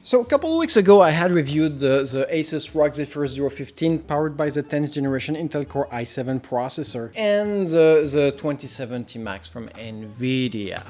So a couple of weeks ago I had reviewed the ASUS ROG ZEPHYRUS Duo 15 powered by the 10th generation Intel Core i7 processor and the 2070 Max from NVIDIA.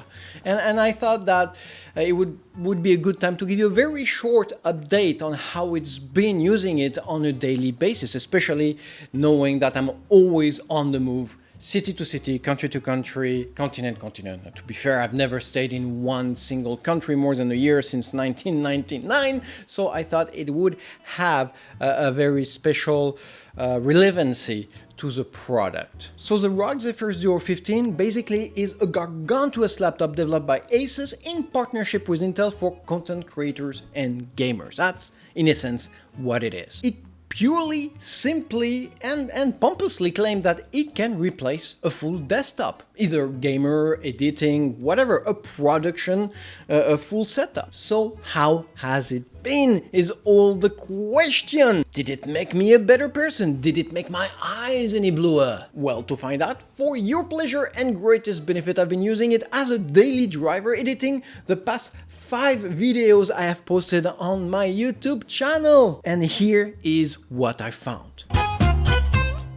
And I thought that it would be a good time to give you a very short update on how it's been using it on a daily basis, especially knowing that I'm always on the move, city to city, country to country, continent to continent. To be fair, I've never stayed in one single country more than a year since 1999, so I thought it would have a very special relevancy to the product. So the ROG ZEPHYRUS Duo 15 basically is a gargantuous laptop developed by ASUS in partnership with Intel for content creators and gamers. That's, in essence, what it is. It purely, simply, and pompously claim that it can replace a full desktop. Either gamer, editing, whatever, a production, a full setup. So how has it been, is all the question. Did it make me a better person? Did it make my eyes any bluer? Well, to find out, for your pleasure and greatest benefit, I've been using it as a daily driver, editing the past 5 videos I have posted on my YouTube channel. And here is what I found.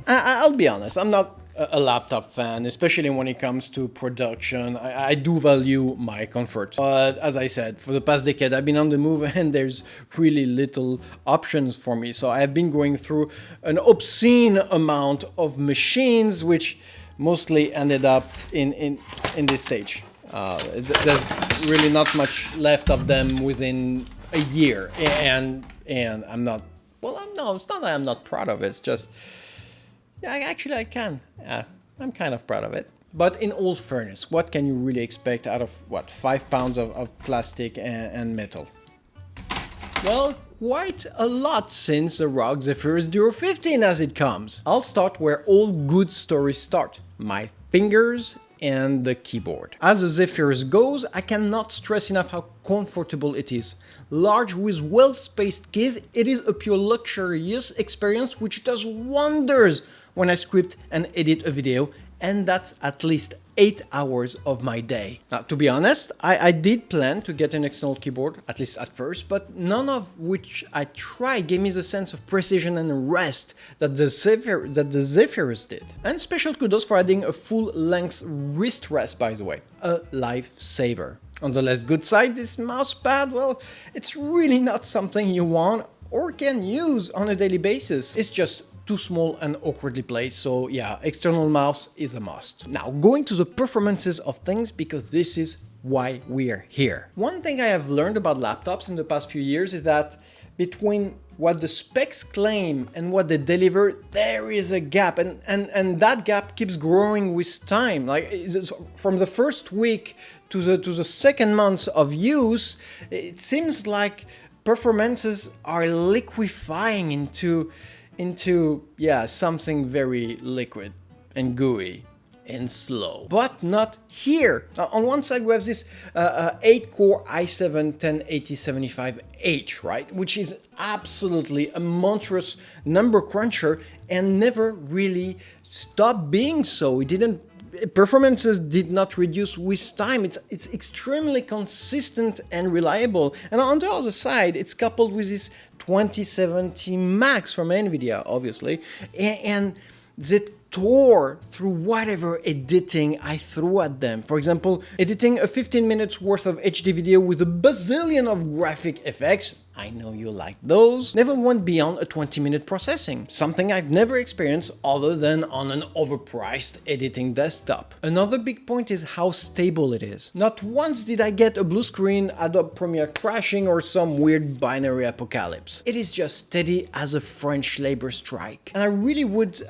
I'll be honest, I'm not a laptop fan, especially when it comes to production. I do value my comfort. But as I said, for the past decade, I've been on the move and there's really little options for me. So I've been going through an obscene amount of machines, which mostly ended up in this stage. There's really not much left of them within a year, and I'm not, well, no, it's not that I'm not proud of it, it's just, yeah, actually I can, I'm kind of proud of it. But in all fairness, what can you really expect out of, what, 5 pounds of plastic and metal? Well, quite a lot since the ROG ZEPHYRUS Duo 15 as it comes. I'll start where all good stories start, my fingers and the keyboard. As the ZEPHYRUS goes, I cannot stress enough how comfortable it is. Large with well-spaced keys, it is a pure luxurious experience which does wonders when I script and edit a video, and that's at least 8 hours of my day. Now, to be honest, I did plan to get an external keyboard, at least at first, but none of which I tried gave me the sense of precision and rest that the ZEPHYRUS did. And special kudos for adding a full-length wrist rest, by the way. A lifesaver. On the less good side, this mouse pad, well, it's really not something you want or can use on a daily basis. It's just too small and awkwardly placed, so yeah, external mouse is a must. Now, going to the performances of things, because this is why we're here. One thing I have learned about laptops in the past few years is that between what the specs claim and what they deliver, there is a gap, and that gap keeps growing with time. Like, from the first week to the second month of use, it seems like performances are liquefying into yeah, something very liquid and gooey and slow. But not here. Now, on one side we have this 8-core i7 108075H, right? Which is absolutely a monstrous number cruncher and never really stopped being so. It didn't. Performances did not reduce with time. It's extremely consistent and reliable. And on the other side, it's coupled with this 2070 Max from NVIDIA, obviously, and that tore through whatever editing I threw at them. For example, editing a 15 minutes worth of HD video with a bazillion of graphic effects, I know you like those, never went beyond a 20-minute processing, something I've never experienced other than on an overpriced editing desktop. Another big point is how stable it is. Not once did I get a blue screen, Adobe Premiere crashing, or some weird binary apocalypse. It is just steady as a French labor strike. And I really would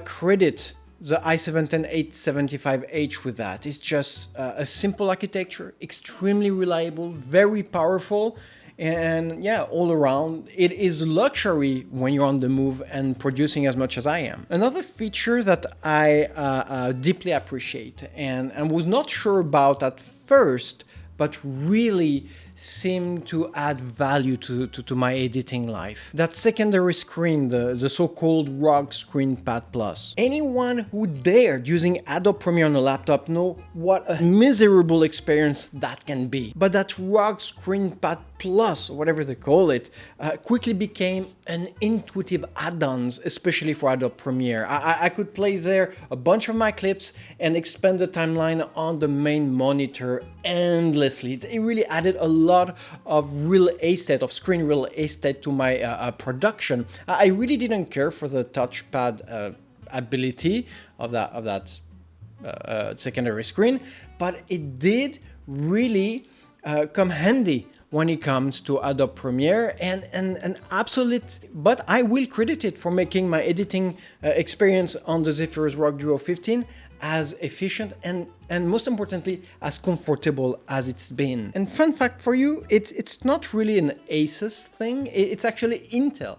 credit the i7 10875H with that. It's just a simple architecture, extremely reliable, very powerful, and yeah, all around, it is luxury when you're on the move and producing as much as I am. Another feature that I deeply appreciate and was not sure about at first, but really seemed to add value to my editing life. That secondary screen, the so-called ROG ScreenPad Plus. Anyone who dared using Adobe Premiere on a laptop know what a miserable experience that can be. But that ROG ScreenPad Plus, whatever they call it, quickly became an intuitive add-ons, especially for Adobe Premiere. I could place there a bunch of my clips and expand the timeline on the main monitor endlessly. It really added a lot of real estate, of screen real estate to my production. I really didn't care for the touchpad ability of that secondary screen, but it did really come handy when it comes to Adobe Premiere and an absolute, but I will credit it for making my editing experience on the Zephyrus ROG Duo 15 as efficient and most importantly as comfortable as it's been. And fun fact for you, it's not really an ASUS thing, it's actually Intel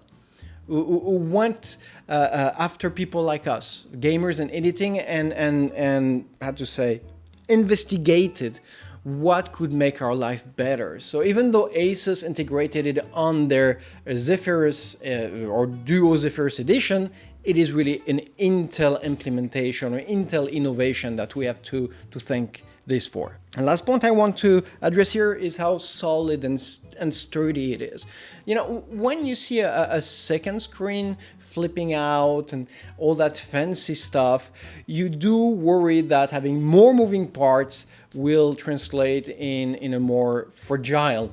who went after people like us, gamers and editing, and how to say, investigated what could make our life better. So even though ASUS integrated it on their Zephyrus or Duo Zephyrus edition, it is really an Intel implementation or Intel innovation that we have to thank this for. And last point I want to address here is how solid and sturdy it is. You know, when you see a second screen flipping out and all that fancy stuff, you do worry that having more moving parts will translate in a more fragile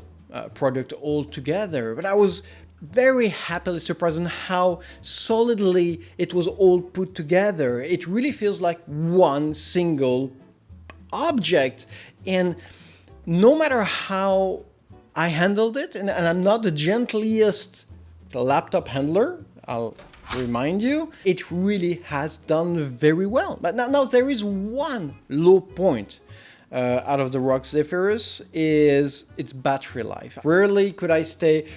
product altogether. But I was very happily surprised on how solidly it was all put together. It really feels like one single object, and no matter how I handled it, and I'm not the gentlest laptop handler, I'll remind you, it really has done very well. But now there is one low point out of the ROG Zephyrus, is its battery life. Rarely could I stay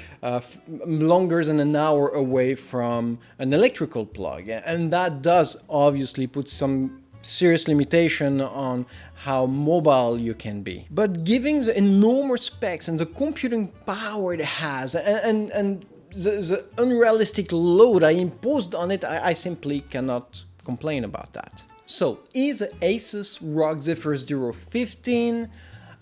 longer than an hour away from an electrical plug, and that does obviously put some serious limitation on how mobile you can be. But given the enormous specs and the computing power it has and the unrealistic load I imposed on it, I simply cannot complain about that. So, is the ASUS ROG Zephyrus Duo 15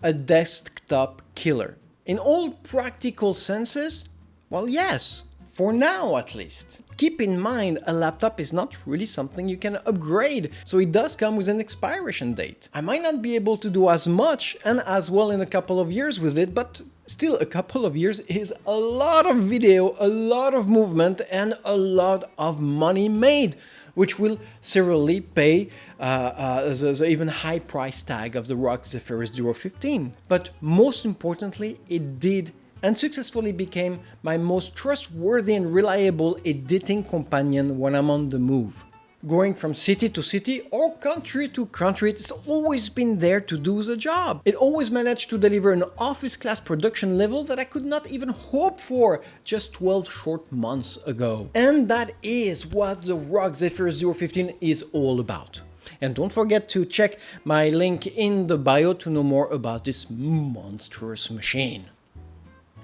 a desktop killer? In all practical senses, well, yes, for now at least. Keep in mind, a laptop is not really something you can upgrade, so it does come with an expiration date. I might not be able to do as much and as well in a couple of years with it, but still, a couple of years is a lot of video, a lot of movement, and a lot of money made, which will serially pay the even high price tag of the ROG Zephyrus Duo 15. But most importantly, it did and successfully became my most trustworthy and reliable editing companion when I'm on the move. Going from city to city or country to country, it's always been there to do the job. It always managed to deliver an office-class production level that I could not even hope for just 12 short months ago. And that is what the ROG Zephyrus Duo 15 is all about. And don't forget to check my link in the bio to know more about this monstrous machine.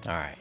Alright.